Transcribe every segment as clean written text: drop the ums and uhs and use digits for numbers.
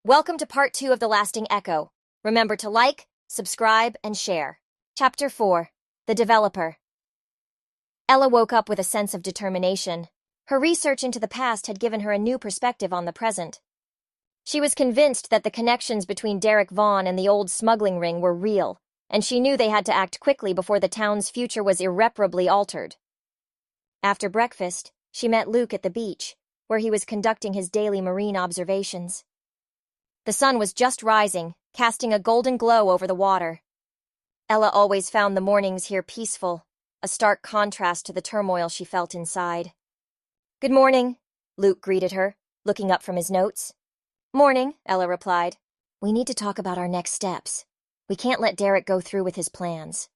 Welcome to part 2 of The Lasting Echo. Remember to like, subscribe, and share. Chapter 4. The Developer. Ella woke up with a sense of determination. Her research into the past had given her a new perspective on the present. She was convinced that the connections between Derek Vaughn and the old smuggling ring were real, and she knew they had to act quickly before the town's future was irreparably altered. After breakfast, she met Luke at the beach, where he was conducting his daily marine observations. The sun was just rising, casting a golden glow over the water. Ella always found the mornings here peaceful, a stark contrast to the turmoil she felt inside. "Good morning," Luke greeted her, looking up from his notes. "Morning," Ella replied. "We need to talk about our next steps. We can't let Derek go through with his plans."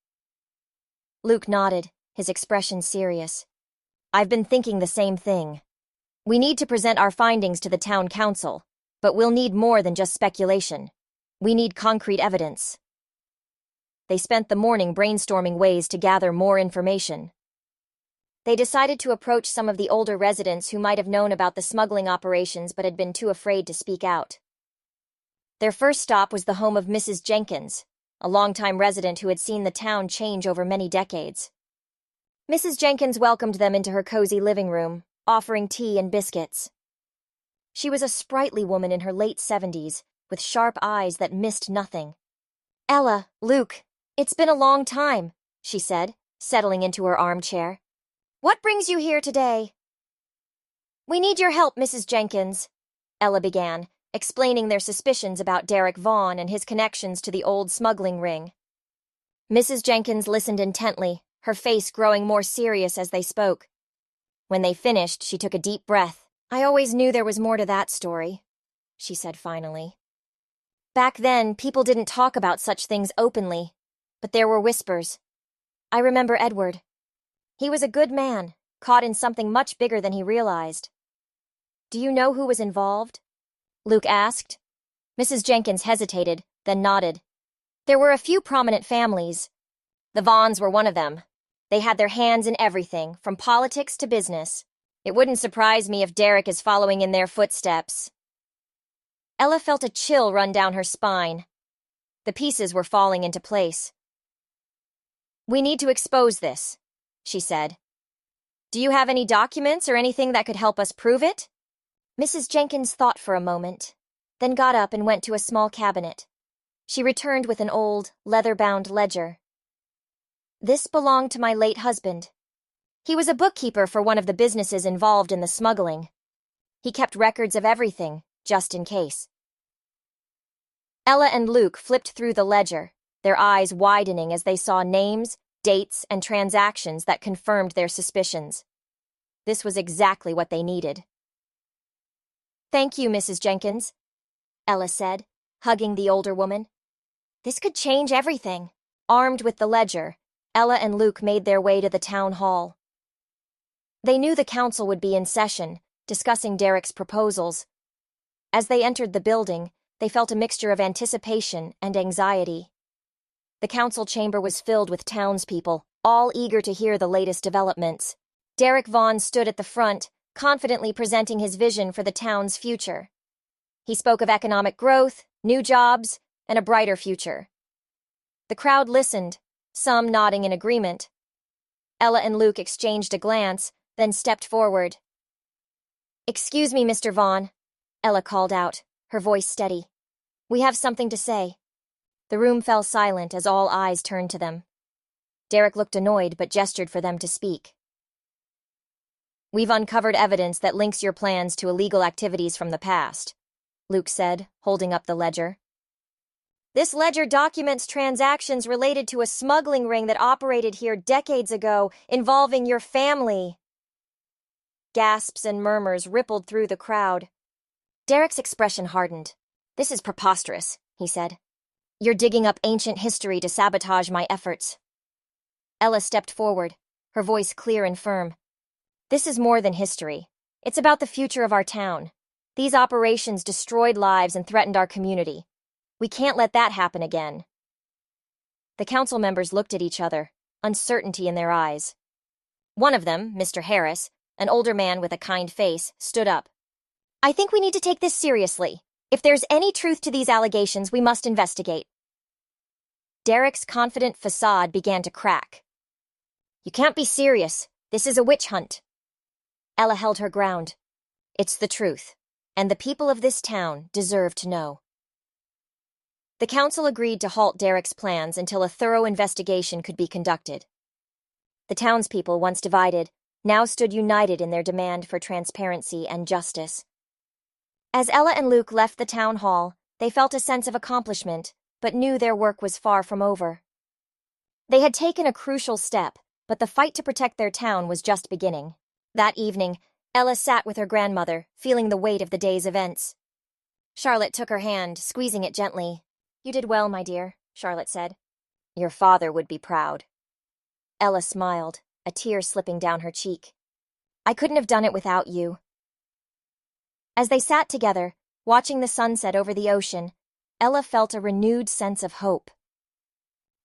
Luke nodded, his expression serious. "I've been thinking the same thing. We need to present our findings to the town council. But we'll need more than just speculation. We need concrete evidence." They spent the morning brainstorming ways to gather more information. They decided to approach some of the older residents who might have known about the smuggling operations but had been too afraid to speak out. Their first stop was the home of Mrs. Jenkins, a longtime resident who had seen the town change over many decades. Mrs. Jenkins welcomed them into her cozy living room, offering tea and biscuits. She was a sprightly woman in her late 70s, with sharp eyes that missed nothing. "Ella, Luke, it's been a long time," she said, settling into her armchair. "What brings you here today?" "We need your help, Mrs. Jenkins," Ella began, explaining their suspicions about Derek Vaughn and his connections to the old smuggling ring. Mrs. Jenkins listened intently, her face growing more serious as they spoke. When they finished, she took a deep breath. "I always knew there was more to that story," she said finally. "Back then, people didn't talk about such things openly, but there were whispers. I remember Edward. He was a good man, caught in something much bigger than he realized." "Do you know who was involved?" Luke asked. Mrs. Jenkins hesitated, then nodded. "There were a few prominent families. The Vaughns were one of them. They had their hands in everything, from politics to business. It wouldn't surprise me if Derek is following in their footsteps." Ella felt a chill run down her spine. The pieces were falling into place. "We need to expose this," she said. "Do you have any documents or anything that could help us prove it?" Mrs. Jenkins thought for a moment, then got up and went to a small cabinet. She returned with an old, leather-bound ledger. "This belonged to my late husband. He was a bookkeeper for one of the businesses involved in the smuggling. He kept records of everything, just in case." Ella and Luke flipped through the ledger, their eyes widening as they saw names, dates, and transactions that confirmed their suspicions. This was exactly what they needed. "Thank you, Mrs. Jenkins," Ella said, hugging the older woman. "This could change everything." Armed with the ledger, Ella and Luke made their way to the town hall. They knew the council would be in session, discussing Derek's proposals. As they entered the building, they felt a mixture of anticipation and anxiety. The council chamber was filled with townspeople, all eager to hear the latest developments. Derek Vaughn stood at the front, confidently presenting his vision for the town's future. He spoke of economic growth, new jobs, and a brighter future. The crowd listened, some nodding in agreement. Ella and Luke exchanged a glance, then stepped forward. "Excuse me, Mr. Vaughn," Ella called out, her voice steady. "We have something to say." The room fell silent as all eyes turned to them. Derek looked annoyed but gestured for them to speak. "We've uncovered evidence that links your plans to illegal activities from the past," Luke said, holding up the ledger. "This ledger documents transactions related to a smuggling ring that operated here decades ago, involving your family." Gasps and murmurs rippled through the crowd. Derek's expression hardened. "This is preposterous," he said. "You're digging up ancient history to sabotage my efforts." Ella stepped forward, her voice clear and firm. "This is more than history. It's about the future of our town. These operations destroyed lives and threatened our community. We can't let that happen again." The council members looked at each other, uncertainty in their eyes. One of them, Mr. Harris, an older man with a kind face, stood up. "I think we need to take this seriously. If there's any truth to these allegations, we must investigate. Derek's confident facade began to crack. You can't be serious. This is a witch hunt. Ella held her ground. It's the truth, and the people of this town deserve to know. The council agreed to halt Derek's plans until a thorough investigation could be conducted. The townspeople, once divided, now stood united in their demand for transparency and justice. As Ella and Luke left the town hall, they felt a sense of accomplishment, but knew their work was far from over. They had taken a crucial step, but the fight to protect their town was just beginning. That evening, Ella sat with her grandmother, feeling the weight of the day's events. Charlotte took her hand, squeezing it gently. You did well, my dear, Charlotte said. Your father would be proud. Ella smiled, a tear slipping down her cheek. I couldn't have done it without you. As they sat together, watching the sunset over the ocean, Ella felt a renewed sense of hope.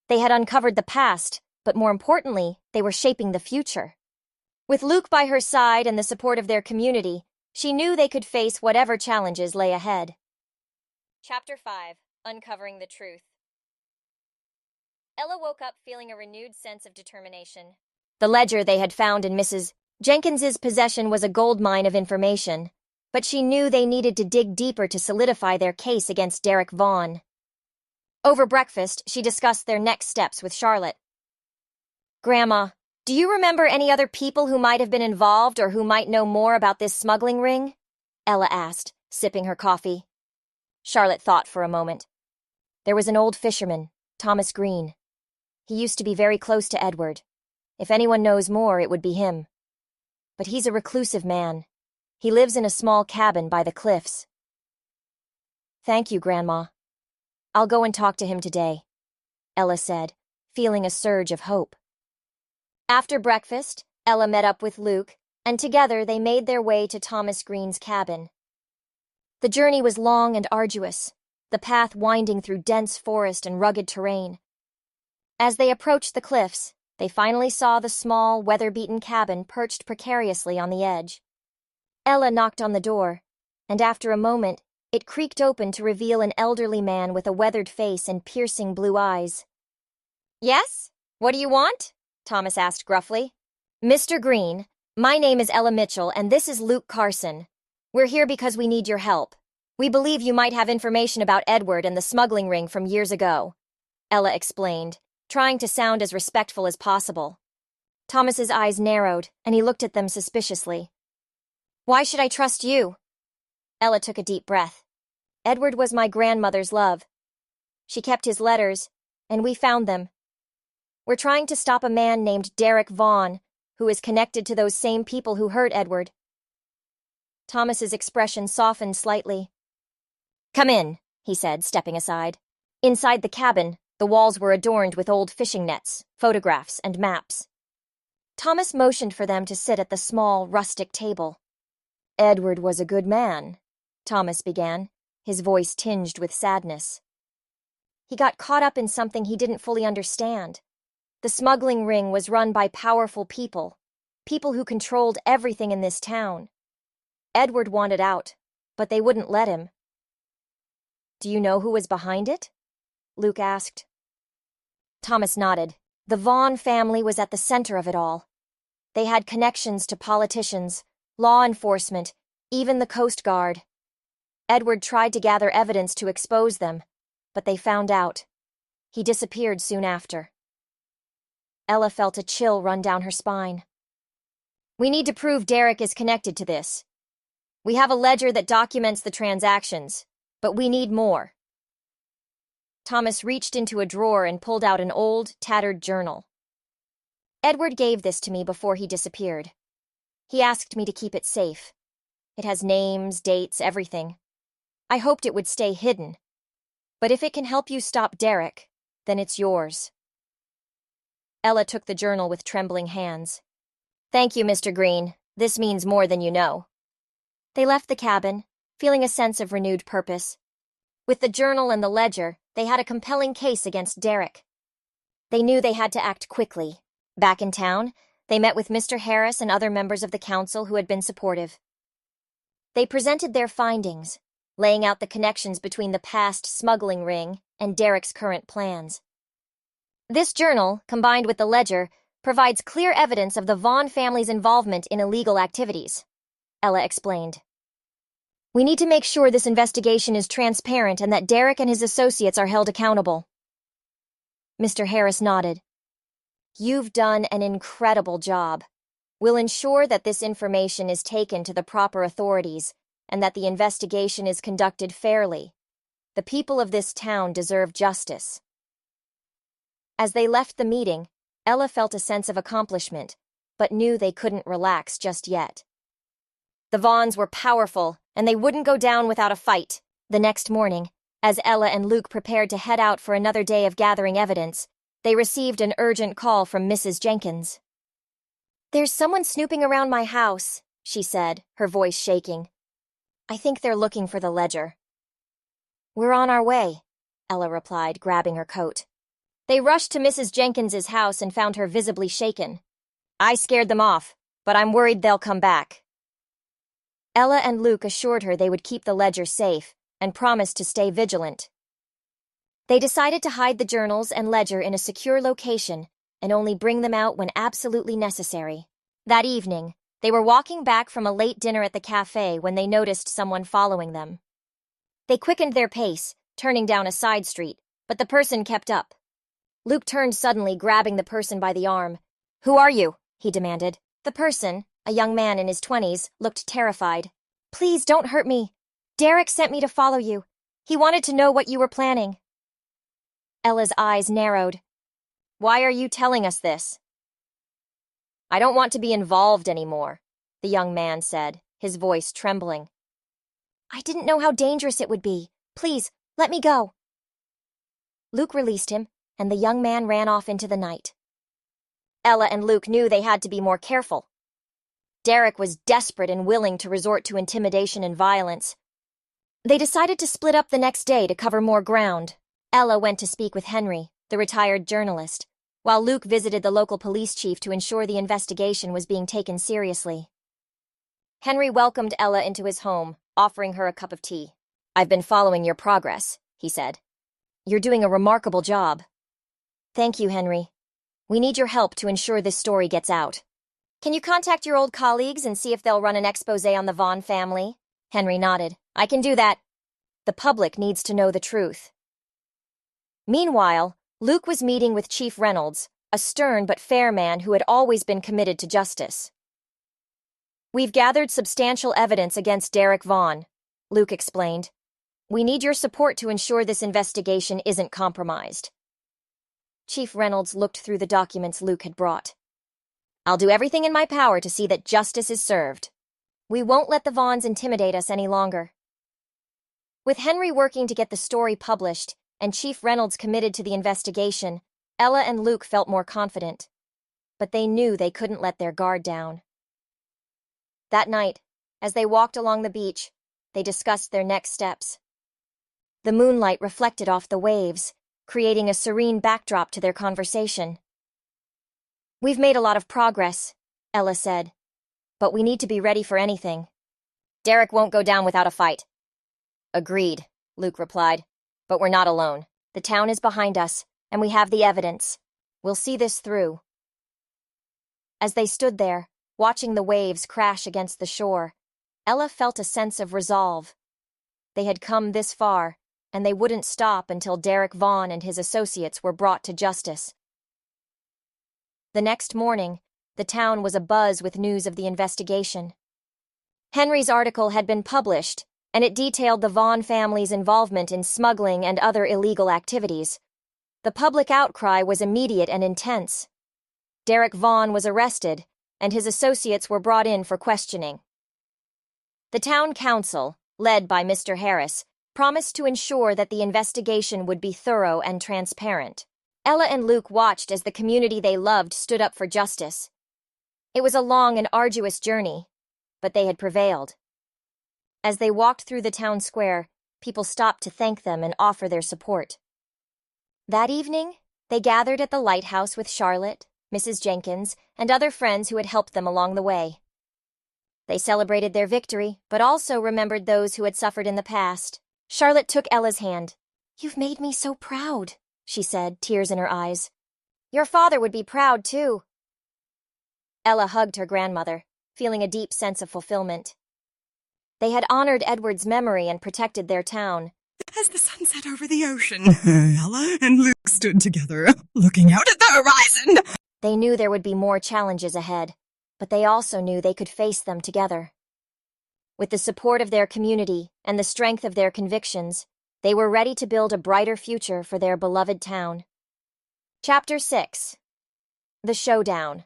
They had uncovered the past, but more importantly, they were shaping the future. With Luke by her side and the support of their community, she knew they could face whatever challenges lay ahead. Chapter 5. Uncovering the Truth. Ella woke up feeling a renewed sense of determination. The ledger they had found in Mrs. Jenkins's possession was a goldmine of information, but she knew they needed to dig deeper to solidify their case against Derek Vaughn. Over breakfast, she discussed their next steps with Charlotte. Grandma, do you remember any other people who might have been involved or who might know more about this smuggling ring? Ella asked, sipping her coffee. Charlotte thought for a moment. There was an old fisherman, Thomas Green. He used to be very close to Edward. If anyone knows more, it would be him. But he's a reclusive man. He lives in a small cabin by the cliffs. Thank you, Grandma. I'll go and talk to him today, Ella said, feeling a surge of hope. After breakfast, Ella met up with Luke, and together they made their way to Thomas Green's cabin. The journey was long and arduous, the path winding through dense forest and rugged terrain. As they approached the cliffs, they finally saw the small, weather-beaten cabin perched precariously on the edge. Ella knocked on the door, and after a moment, it creaked open to reveal an elderly man with a weathered face and piercing blue eyes. Yes? What do you want? Thomas asked gruffly. Mr. Green, my name is Ella Mitchell, and this is Luke Carson. We're here because we need your help. We believe you might have information about Edward and the smuggling ring from years ago, Ella explained, trying to sound as respectful as possible. Thomas's eyes narrowed, and he looked at them suspiciously. Why should I trust you? Ella took a deep breath. Edward was my grandmother's love. She kept his letters, and we found them. We're trying to stop a man named Derek Vaughn, who is connected to those same people who hurt Edward. Thomas's expression softened slightly. Come in, he said, stepping aside. Inside the cabin, the walls were adorned with old fishing nets, photographs, and maps. Thomas motioned for them to sit at the small, rustic table. Edward was a good man, Thomas began, his voice tinged with sadness. He got caught up in something he didn't fully understand. The smuggling ring was run by powerful people who controlled everything in this town. Edward wanted out, but they wouldn't let him. Do you know who was behind it? Luke asked. Thomas nodded. The Vaughn family was at the center of it all. They had connections to politicians, law enforcement, even the Coast Guard. Edward tried to gather evidence to expose them, but they found out. He disappeared soon after. Ella felt a chill run down her spine. We need to prove Derek is connected to this. We have a ledger that documents the transactions, but we need more. Thomas reached into a drawer and pulled out an old, tattered journal. Edward gave this to me before he disappeared. He asked me to keep it safe. It has names, dates, everything. I hoped it would stay hidden. But if it can help you stop Derek, then it's yours. Ella took the journal with trembling hands. Thank you, Mr. Green. This means more than you know. They left the cabin, feeling a sense of renewed purpose. With the journal and the ledger, they had a compelling case against Derek. They knew they had to act quickly. Back in town, they met with Mr. Harris and other members of the council who had been supportive. They presented their findings, laying out the connections between the past smuggling ring and Derek's current plans. This journal, combined with the ledger, provides clear evidence of the Vaughn family's involvement in illegal activities, Ella explained. We need to make sure this investigation is transparent and that Derek and his associates are held accountable. Mr. Harris nodded. You've done an incredible job. We'll ensure that this information is taken to the proper authorities and that the investigation is conducted fairly. The people of this town deserve justice. As they left the meeting, Ella felt a sense of accomplishment, but knew they couldn't relax just yet. The Vaughns were powerful, and they wouldn't go down without a fight. The next morning, as Ella and Luke prepared to head out for another day of gathering evidence, they received an urgent call from Mrs. Jenkins. There's someone snooping around my house, she said, her voice shaking. I think they're looking for the ledger. We're on our way, Ella replied, grabbing her coat. They rushed to Mrs. Jenkins's house and found her visibly shaken. I scared them off, but I'm worried they'll come back. Ella and Luke assured her they would keep the ledger safe and promised to stay vigilant. They decided to hide the journals and ledger in a secure location and only bring them out when absolutely necessary. That evening, they were walking back from a late dinner at the cafe when they noticed someone following them. They quickened their pace, turning down a side street, but the person kept up. Luke turned suddenly, grabbing the person by the arm. Who are you? He demanded. The person, a young man in his 20s, looked terrified. Please don't hurt me. Derek sent me to follow you. He wanted to know what you were planning. Ella's eyes narrowed. Why are you telling us this? I don't want to be involved anymore, the young man said, his voice trembling. I didn't know how dangerous it would be. Please, let me go. Luke released him, and the young man ran off into the night. Ella and Luke knew they had to be more careful. Derek was desperate and willing to resort to intimidation and violence. They decided to split up the next day to cover more ground. Ella went to speak with Henry, the retired journalist, while Luke visited the local police chief to ensure the investigation was being taken seriously. Henry welcomed Ella into his home, offering her a cup of tea. I've been following your progress, he said. You're doing a remarkable job. Thank you, Henry. We need your help to ensure this story gets out. Can you contact your old colleagues and see if they'll run an expose on the Vaughn family? Henry nodded. I can do that. The public needs to know the truth. Meanwhile, Luke was meeting with Chief Reynolds, a stern but fair man who had always been committed to justice. We've gathered substantial evidence against Derek Vaughn, Luke explained. We need your support to ensure this investigation isn't compromised. Chief Reynolds looked through the documents Luke had brought. I'll do everything in my power to see that justice is served. We won't let the Vaughns intimidate us any longer. With Henry working to get the story published and Chief Reynolds committed to the investigation, Ella and Luke felt more confident. But they knew they couldn't let their guard down. That night, as they walked along the beach, they discussed their next steps. The moonlight reflected off the waves, creating a serene backdrop to their conversation. We've made a lot of progress, Ella said, but we need to be ready for anything. Derek won't go down without a fight. Agreed, Luke replied, but we're not alone. The town is behind us, and we have the evidence. We'll see this through. As they stood there, watching the waves crash against the shore, Ella felt a sense of resolve. They had come this far, and they wouldn't stop until Derek Vaughn and his associates were brought to justice. The next morning, the town was abuzz with news of the investigation. Henry's article had been published, and it detailed the Vaughn family's involvement in smuggling and other illegal activities. The public outcry was immediate and intense. Derek Vaughn was arrested, and his associates were brought in for questioning. The town council, led by Mr. Harris, promised to ensure that the investigation would be thorough and transparent. Ella and Luke watched as the community they loved stood up for justice. It was a long and arduous journey, but they had prevailed. As they walked through the town square, people stopped to thank them and offer their support. That evening, they gathered at the lighthouse with Charlotte, Mrs. Jenkins, and other friends who had helped them along the way. They celebrated their victory, but also remembered those who had suffered in the past. Charlotte took Ella's hand. "You've made me so proud," she said, tears in her eyes. "Your father would be proud, too." Ella hugged her grandmother, feeling a deep sense of fulfillment. They had honored Edward's memory and protected their town. As the sun set over the ocean, Ella and Luke stood together, looking out at the horizon. They knew there would be more challenges ahead, but they also knew they could face them together. With the support of their community and the strength of their convictions, they were ready to build a brighter future for their beloved town. Chapter 6. The Showdown.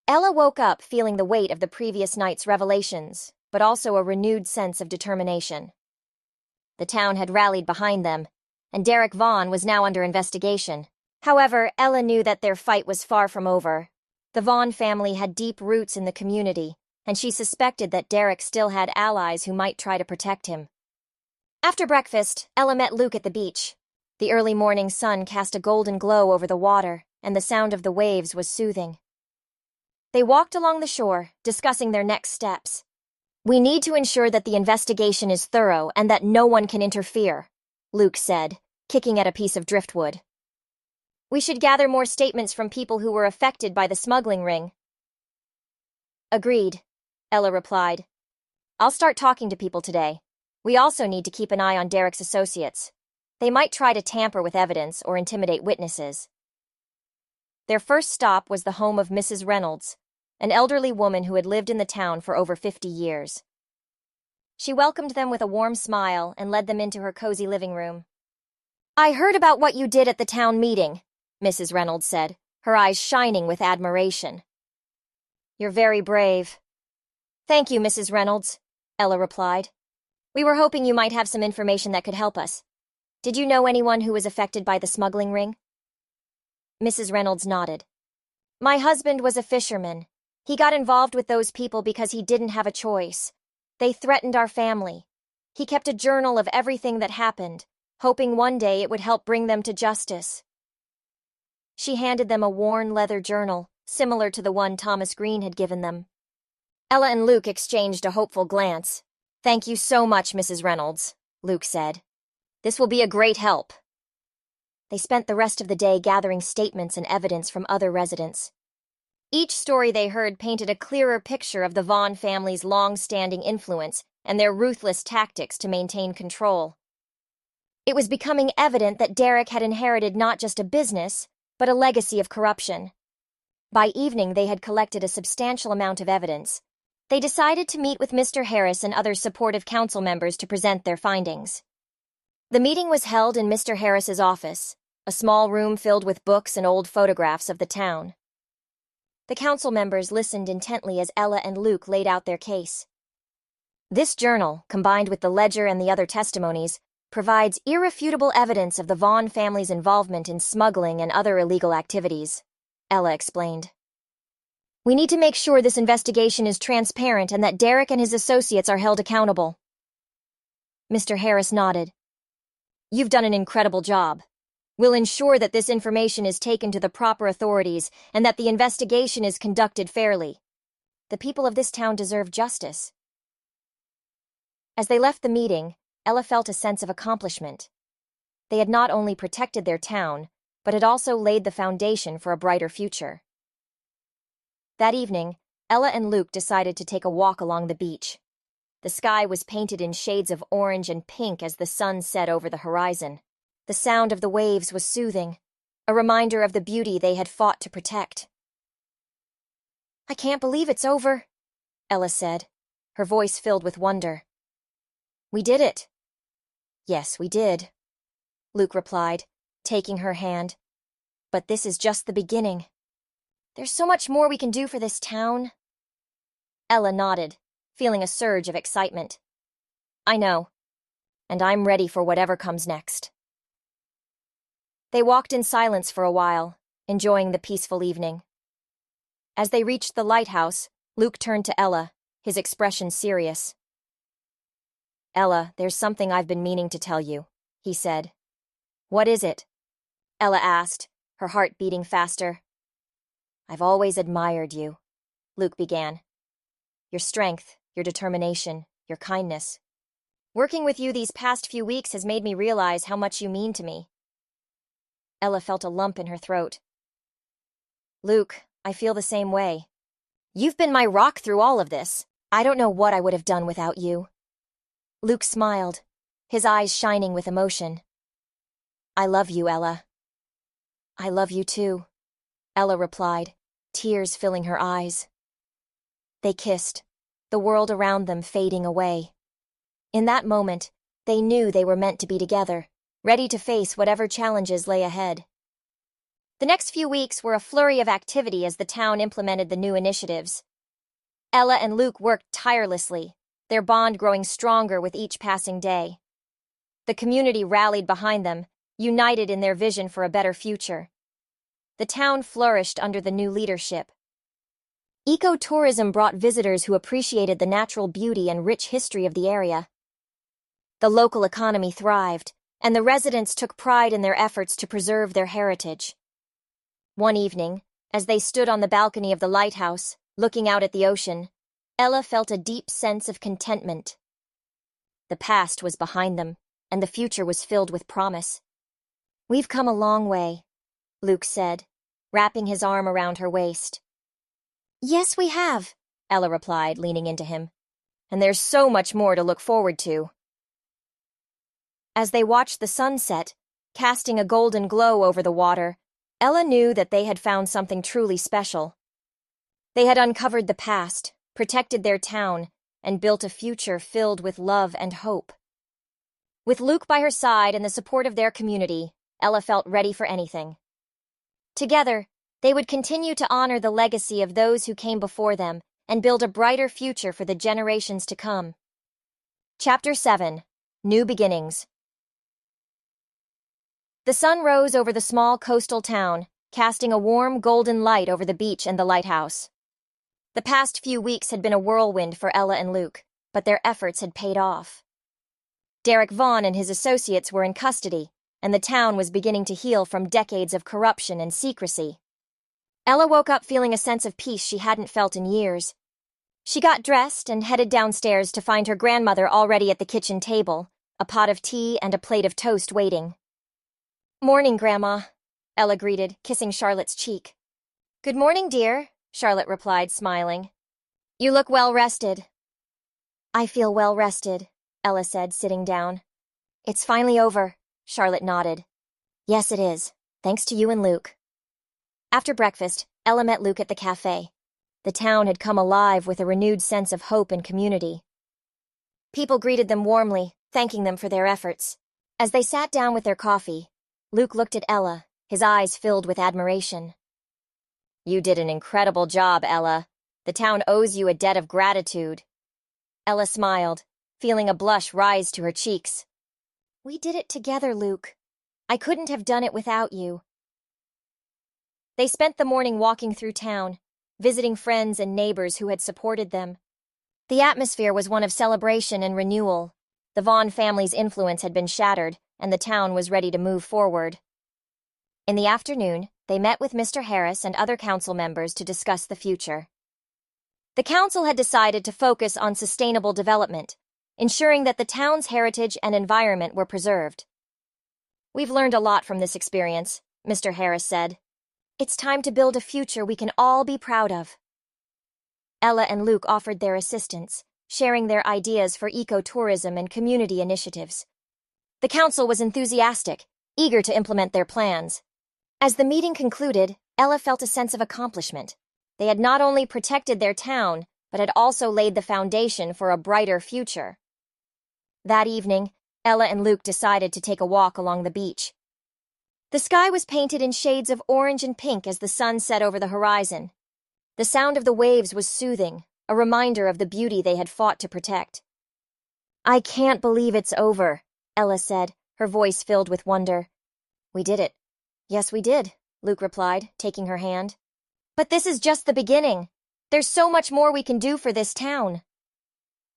Ella woke up feeling the weight of the previous night's revelations, but also a renewed sense of determination. The town had rallied behind them, and Derek Vaughn was now under investigation. However, Ella knew that their fight was far from over. The Vaughn family had deep roots in the community, and she suspected that Derek still had allies who might try to protect him. After breakfast, Ella met Luke at the beach. The early morning sun cast a golden glow over the water, and the sound of the waves was soothing. They walked along the shore, discussing their next steps. "We need to ensure that the investigation is thorough and that no one can interfere," Luke said, kicking at a piece of driftwood. "We should gather more statements from people who were affected by the smuggling ring." "Agreed," Ella replied. "I'll start talking to people today. We also need to keep an eye on Derek's associates. They might try to tamper with evidence or intimidate witnesses." Their first stop was the home of Mrs. Reynolds, an elderly woman who had lived in the town for over 50 years. She welcomed them with a warm smile and led them into her cozy living room. "I heard about what you did at the town meeting," Mrs. Reynolds said, her eyes shining with admiration. "You're very brave." "Thank you, Mrs. Reynolds," Ella replied. "We were hoping you might have some information that could help us. Did you know anyone who was affected by the smuggling ring?" Mrs. Reynolds nodded. "My husband was a fisherman. He got involved with those people because he didn't have a choice. They threatened our family. He kept a journal of everything that happened, hoping one day it would help bring them to justice." She handed them a worn leather journal, similar to the one Thomas Green had given them. Ella and Luke exchanged a hopeful glance. "Thank you so much, Mrs. Reynolds," Luke said. "This will be a great help." They spent the rest of the day gathering statements and evidence from other residents. Each story they heard painted a clearer picture of the Vaughn family's long-standing influence and their ruthless tactics to maintain control. It was becoming evident that Derek had inherited not just a business, but a legacy of corruption. By evening, they had collected a substantial amount of evidence. They decided to meet with Mr. Harris and other supportive council members to present their findings. The meeting was held in Mr. Harris's office, a small room filled with books and old photographs of the town. The council members listened intently as Ella and Luke laid out their case. "This journal, combined with the ledger and the other testimonies, provides irrefutable evidence of the Vaughn family's involvement in smuggling and other illegal activities," Ella explained. "We need to make sure this investigation is transparent and that Derek and his associates are held accountable." Mr. Harris nodded. "You've done an incredible job. We'll ensure that this information is taken to the proper authorities and that the investigation is conducted fairly. The people of this town deserve justice." As they left the meeting, Ella felt a sense of accomplishment. They had not only protected their town, but had also laid the foundation for a brighter future. That evening, Ella and Luke decided to take a walk along the beach. The sky was painted in shades of orange and pink as the sun set over the horizon. The sound of the waves was soothing, a reminder of the beauty they had fought to protect. "I can't believe it's over," Ella said, her voice filled with wonder. "We did it." "Yes, we did," Luke replied, taking her hand. "But this is just the beginning. There's so much more we can do for this town." Ella nodded, feeling a surge of excitement. "I know, and I'm ready for whatever comes next." They walked in silence for a while, enjoying the peaceful evening. As they reached the lighthouse, Luke turned to Ella, his expression serious. "Ella, there's something I've been meaning to tell you," he said. "What is it?" Ella asked, her heart beating faster. "I've always admired you," Luke began. your strength, your determination, your kindness. Working with you these past few weeks has made me realize how much you mean to me. Ella felt a lump in her throat. Luke, I feel the same way. You've been my rock through all of this. I don't know what I would have done without you. Luke smiled, his eyes shining with emotion. I love you, Ella. I love you too, Ella replied, tears filling her eyes. They kissed, the world around them fading away. In that moment, they knew they were meant to be together, ready to face whatever challenges lay ahead. The next few weeks were a flurry of activity as the town implemented the new initiatives. Ella and Luke worked tirelessly, their bond growing stronger with each passing day. The community rallied behind them, united in their vision for a better future. The town flourished under the new leadership. Ecotourism brought visitors who appreciated the natural beauty and rich history of the area. The local economy thrived, and the residents took pride in their efforts to preserve their heritage. One evening, as they stood on the balcony of the lighthouse, looking out at the ocean, Ella felt a deep sense of contentment. The past was behind them, and the future was filled with promise. We've come a long way, Luke said, wrapping his arm around her waist. Yes, we have, Ella replied, leaning into him. And there's so much more to look forward to. As they watched the sunset, casting a golden glow over the water, Ella knew that they had found something truly special. They had uncovered the past, protected their town, and built a future filled with love and hope. With Luke by her side and the support of their community, Ella felt ready for anything. Together, they would continue to honor the legacy of those who came before them and build a brighter future for the generations to come. Chapter 7. New Beginnings. The sun rose over the small coastal town, casting a warm golden light over the beach and the lighthouse. The past few weeks had been a whirlwind for Ella and Luke, but their efforts had paid off. Derek Vaughn and his associates were in custody, and the town was beginning to heal from decades of corruption and secrecy. Ella woke up feeling a sense of peace she hadn't felt in years. She got dressed and headed downstairs to find her grandmother already at the kitchen table, a pot of tea and a plate of toast waiting. "Morning, Grandma," Ella greeted, kissing Charlotte's cheek. "Good morning, dear," Charlotte replied, smiling. "You look well rested." "I feel well rested," Ella said, sitting down. "It's finally over," Charlotte nodded. "Yes, it is, thanks to you and Luke." After breakfast, Ella met Luke at the cafe. The town had come alive with a renewed sense of hope and community. People greeted them warmly, thanking them for their efforts. As they sat down with their coffee, Luke looked at Ella, his eyes filled with admiration. "You did an incredible job, Ella. The town owes you a debt of gratitude." Ella smiled, feeling a blush rise to her cheeks. "We did it together, Luke. I couldn't have done it without you." They spent the morning walking through town, visiting friends and neighbors who had supported them. The atmosphere was one of celebration and renewal. The Vaughn family's influence had been shattered, and the town was ready to move forward. In the afternoon, they met with Mr. Harris and other council members to discuss the future. The council had decided to focus on sustainable development, ensuring that the town's heritage and environment were preserved. "We've learned a lot from this experience," Mr. Harris said. "It's time to build a future we can all be proud of." Ella and Luke offered their assistance, sharing their ideas for ecotourism and community initiatives. The council was enthusiastic, eager to implement their plans. As the meeting concluded, Ella felt a sense of accomplishment. They had not only protected their town, but had also laid the foundation for a brighter future. That evening, Ella and Luke decided to take a walk along the beach. The sky was painted in shades of orange and pink as the sun set over the horizon. The sound of the waves was soothing, a reminder of the beauty they had fought to protect. "I can't believe it's over," Ella said, her voice filled with wonder. "We did it." "Yes, we did," Luke replied, taking her hand. "But this is just the beginning. There's so much more we can do for this town."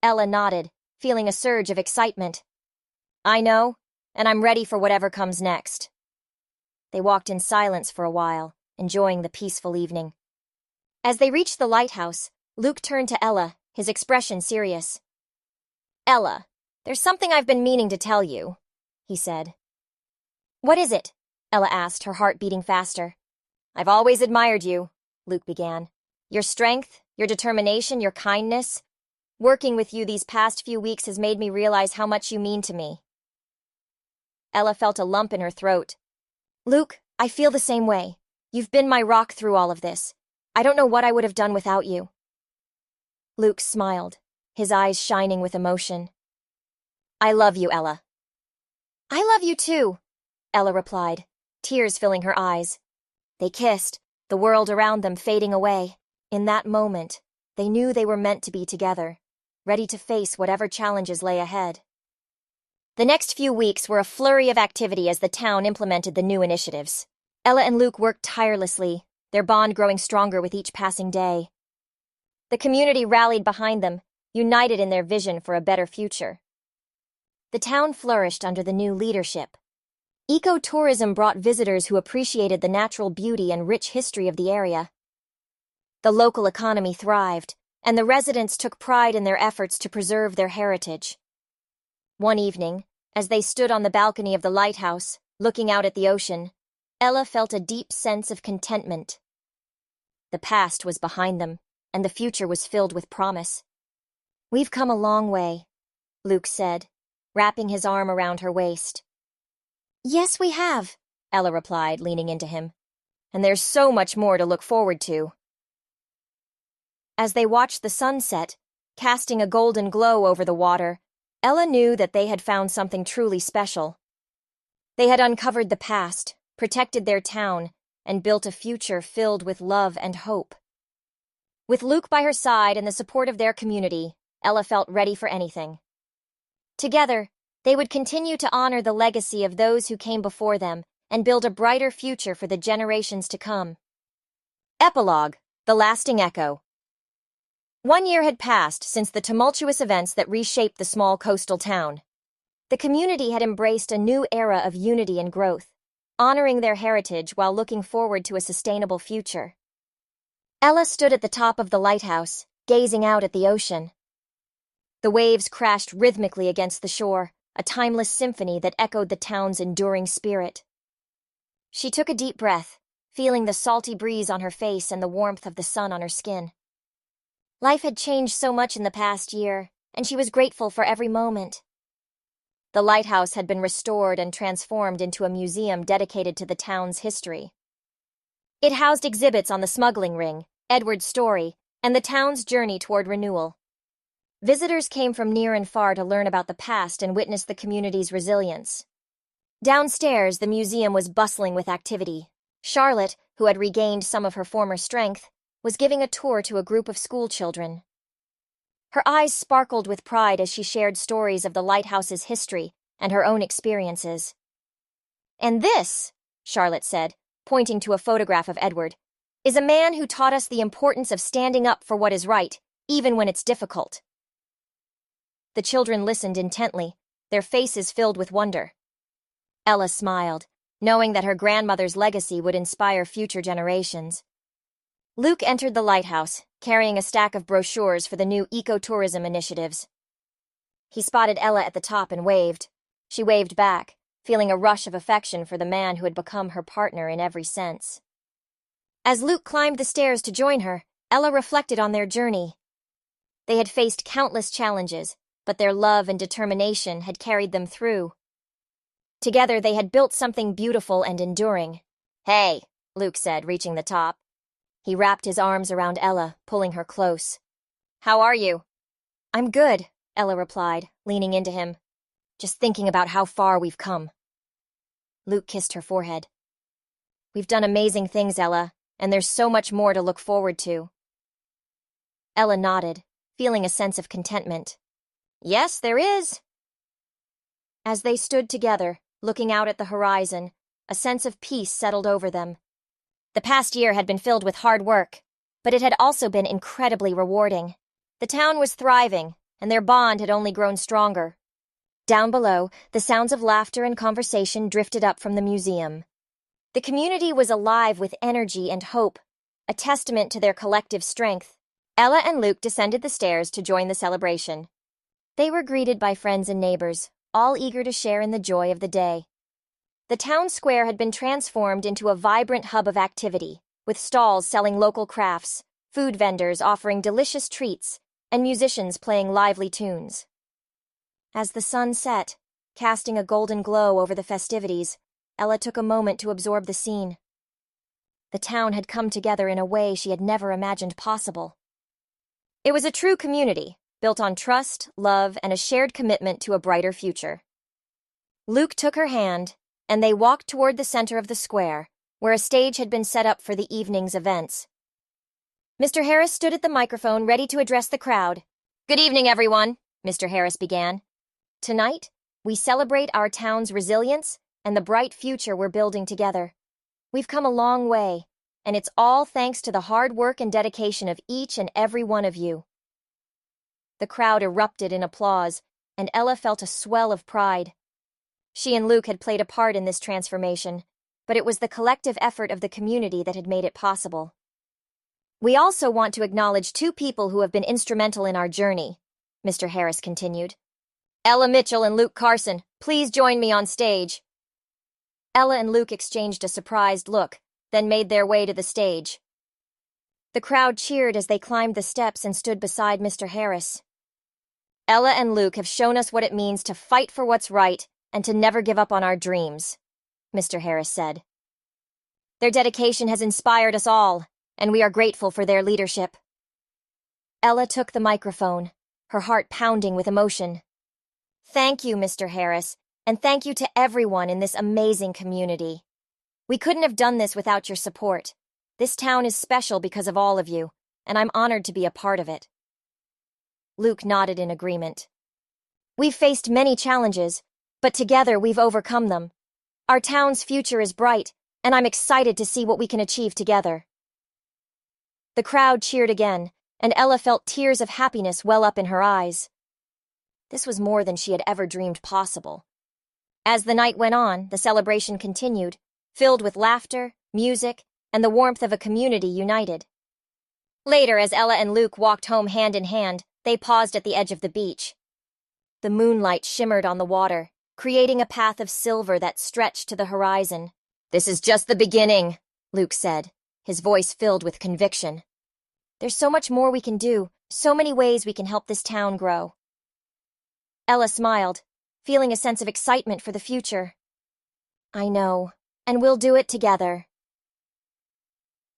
Ella nodded, feeling a surge of excitement. "I know, and I'm ready for whatever comes next." They walked in silence for a while, enjoying the peaceful evening. As they reached the lighthouse, Luke turned to Ella, his expression serious. "Ella, there's something I've been meaning to tell you," he said. "What is it?" Ella asked, her heart beating faster. "I've always admired you," Luke began. "Your strength, your determination, your kindness. Working with you these past few weeks has made me realize how much you mean to me." Ella felt a lump in her throat. "Luke, I feel the same way. You've been my rock through all of this. I don't know what I would have done without you." Luke smiled, his eyes shining with emotion. "I love you, Ella." "I love you too," Ella replied, tears filling her eyes. They kissed, the world around them fading away. In that moment, they knew they were meant to be together, ready to face whatever challenges lay ahead. The next few weeks were a flurry of activity as the town implemented the new initiatives. Ella and Luke worked tirelessly, their bond growing stronger with each passing day. The community rallied behind them, united in their vision for a better future. The town flourished under the new leadership. Ecotourism brought visitors who appreciated the natural beauty and rich history of the area. The local economy thrived, and the residents took pride in their efforts to preserve their heritage. One evening, as they stood on the balcony of the lighthouse, looking out at the ocean, Ella felt a deep sense of contentment. The past was behind them, and the future was filled with promise. "We've come a long way," Luke said, wrapping his arm around her waist. "Yes, we have," Ella replied, leaning into him. "And there's so much more to look forward to." As they watched the sunset, casting a golden glow over the water, Ella knew that they had found something truly special. They had uncovered the past, protected their town, and built a future filled with love and hope. With Luke by her side and the support of their community, Ella felt ready for anything. Together, they would continue to honor the legacy of those who came before them and build a brighter future for the generations to come. Epilogue: The Lasting Echo. 1 year had passed since the tumultuous events that reshaped the small coastal town. The community had embraced a new era of unity and growth, honoring their heritage while looking forward to a sustainable future. Ella stood at the top of the lighthouse, gazing out at the ocean. The waves crashed rhythmically against the shore, a timeless symphony that echoed the town's enduring spirit. She took a deep breath, feeling the salty breeze on her face and the warmth of the sun on her skin. Life had changed so much in the past year, and she was grateful for every moment. The lighthouse had been restored and transformed into a museum dedicated to the town's history. It housed exhibits on the smuggling ring, Edward's story, and the town's journey toward renewal. Visitors came from near and far to learn about the past and witness the community's resilience. Downstairs, the museum was bustling with activity. Charlotte, who had regained some of her former strength, was giving a tour to a group of school children. Her eyes sparkled with pride as she shared stories of the lighthouse's history and her own experiences. "And this," Charlotte said, pointing to a photograph of Edward, "is a man who taught us the importance of standing up for what is right, even when it's difficult." The children listened intently, their faces filled with wonder. Ella smiled, knowing that her grandmother's legacy would inspire future generations. Luke entered the lighthouse, carrying a stack of brochures for the new ecotourism initiatives. He spotted Ella at the top and waved. She waved back, feeling a rush of affection for the man who had become her partner in every sense. As Luke climbed the stairs to join her, Ella reflected on their journey. They had faced countless challenges, but their love and determination had carried them through. Together they had built something beautiful and enduring. "Hey," Luke said, reaching the top. He wrapped his arms around Ella, pulling her close. "How are you?" "I'm good," Ella replied, leaning into him. "Just thinking about how far we've come." Luke kissed her forehead. "We've done amazing things, Ella, and there's so much more to look forward to." Ella nodded, feeling a sense of contentment. "Yes, there is." As they stood together, looking out at the horizon, a sense of peace settled over them. The past year had been filled with hard work, but it had also been incredibly rewarding. The town was thriving, and their bond had only grown stronger. Down below, the sounds of laughter and conversation drifted up from the museum. The community was alive with energy and hope, a testament to their collective strength. Ella and Luke descended the stairs to join the celebration. They were greeted by friends and neighbors, all eager to share in the joy of the day. The town square had been transformed into a vibrant hub of activity, with stalls selling local crafts, food vendors offering delicious treats, and musicians playing lively tunes. As the sun set, casting a golden glow over the festivities, Ella took a moment to absorb the scene. The town had come together in a way she had never imagined possible. It was a true community, built on trust, love, and a shared commitment to a brighter future. Luke took her hand, and they walked toward the center of the square, where a stage had been set up for the evening's events. Mr. Harris stood at the microphone ready to address the crowd. "Good evening, everyone," Mr. Harris began. "Tonight, we celebrate our town's resilience and the bright future we're building together. We've come a long way, and it's all thanks to the hard work and dedication of each and every one of you." The crowd erupted in applause, and Ella felt a swell of pride. She and Luke had played a part in this transformation, but it was the collective effort of the community that had made it possible. "We also want to acknowledge two people who have been instrumental in our journey," Mr. Harris continued. "Ella Mitchell and Luke Carson, please join me on stage." Ella and Luke exchanged a surprised look, then made their way to the stage. The crowd cheered as they climbed the steps and stood beside Mr. Harris. "Ella and Luke have shown us what it means to fight for what's right and to never give up on our dreams," Mr. Harris said. "Their dedication has inspired us all, and we are grateful for their leadership." Ella took the microphone, her heart pounding with emotion. "Thank you, Mr. Harris, and thank you to everyone in this amazing community. We couldn't have done this without your support. This town is special because of all of you, and I'm honored to be a part of it." Luke nodded in agreement. "We've faced many challenges, but together we've overcome them. Our town's future is bright, and I'm excited to see what we can achieve together." The crowd cheered again, and Ella felt tears of happiness well up in her eyes. This was more than she had ever dreamed possible. As the night went on, the celebration continued, filled with laughter, music, and the warmth of a community united. Later, as Ella and Luke walked home hand in hand, they paused at the edge of the beach. The moonlight shimmered on the water, creating a path of silver that stretched to the horizon. "This is just the beginning," Luke said, his voice filled with conviction. "There's so much more we can do, so many ways we can help this town grow." Ella smiled, feeling a sense of excitement for the future. "I know, and we'll do it together."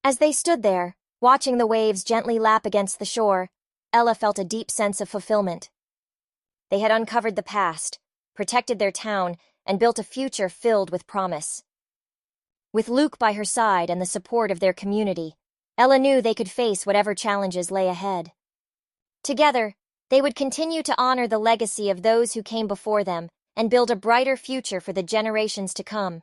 As they stood there, watching the waves gently lap against the shore, Ella felt a deep sense of fulfillment. They had uncovered the past, protected their town, and built a future filled with promise. With Luke by her side and the support of their community, Ella knew they could face whatever challenges lay ahead. Together, they would continue to honor the legacy of those who came before them and build a brighter future for the generations to come.